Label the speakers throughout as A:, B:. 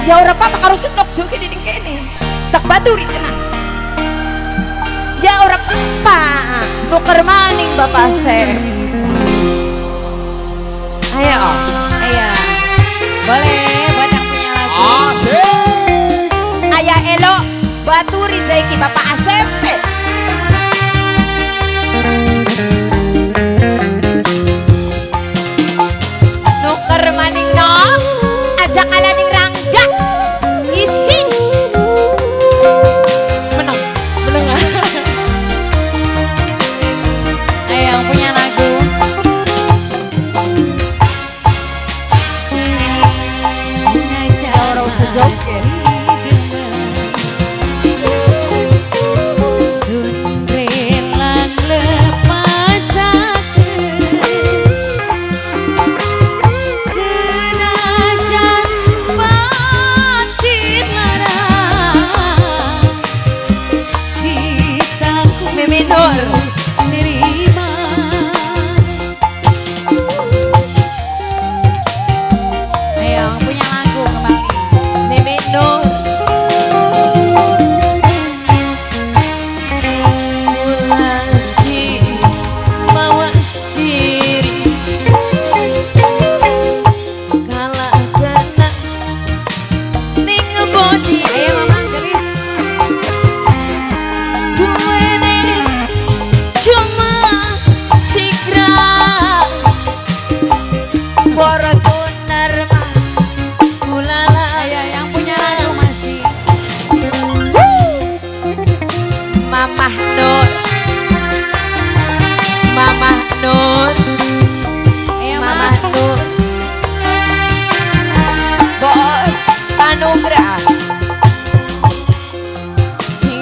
A: Ya ora apa karo senok joge ning kene. Tak baturi tenan. Ya ora apa. Nuker maning Bapak Asep. Ayo, ayo. Boleh buat yang punya lagu. Ayah Elo baturi jaiki Bapak Asep. Nuker maning nok. Ajak alaning rangga. Isi. Menang. Ayo yang punya lagu. Orang sejoget.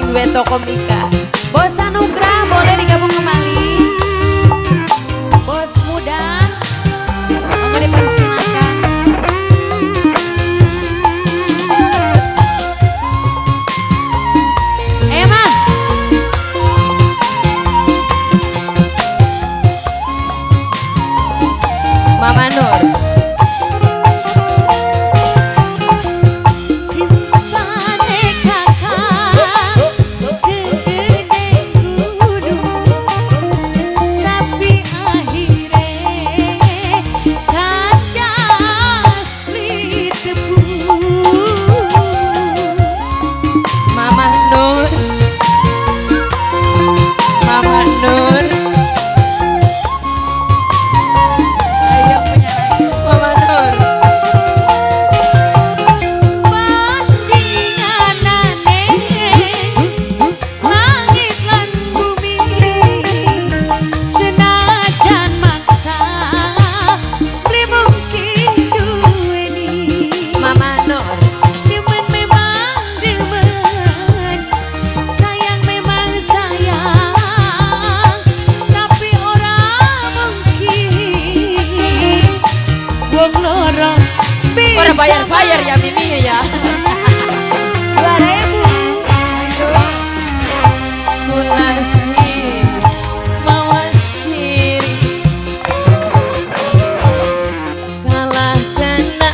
A: Beto Komika. Bos Anugrah boleh digabung kembali. Bos muda, monggo dipersilakan. Mah. Mama Nur. Bayar ya Mimi ya. 2000. Mulasi mawas kiri kalah kena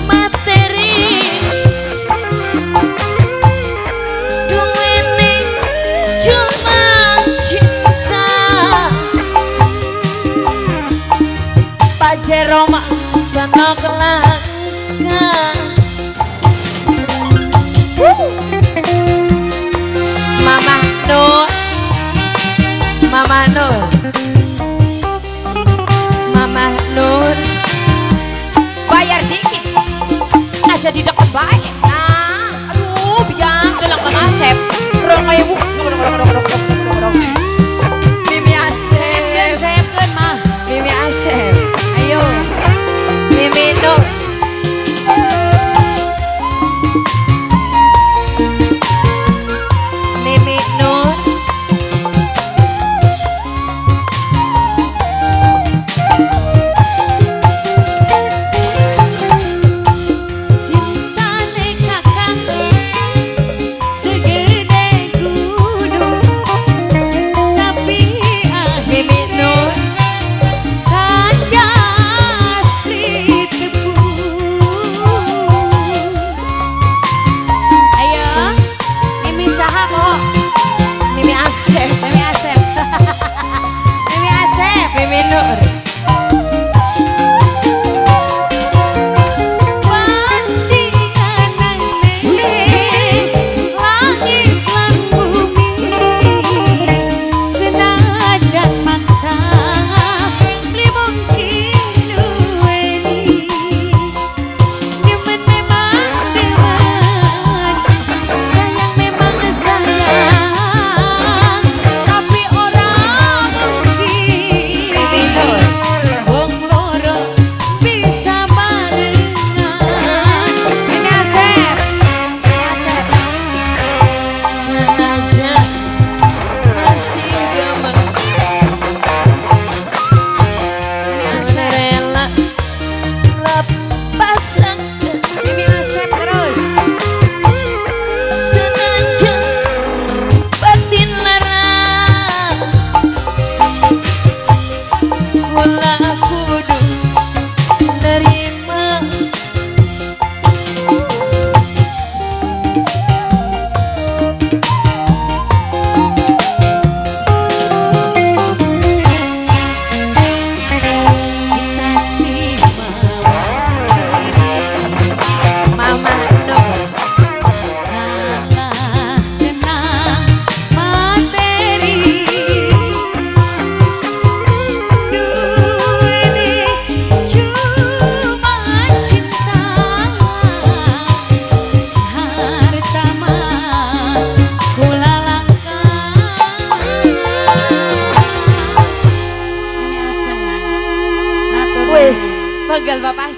A: materi duweni cuma cinta Pajeroma senok lah. Mama Nur, Mama Nur, bayar dikit, aja di dekat baik. Nah, aduh, biang dalam Asep, rong kayak bu, Mimi Asep, Asep kan mah, Mimi Asep, ayo, Mimi Nur.
B: Mimi Nur, kan gas split debu.
A: modal Bapak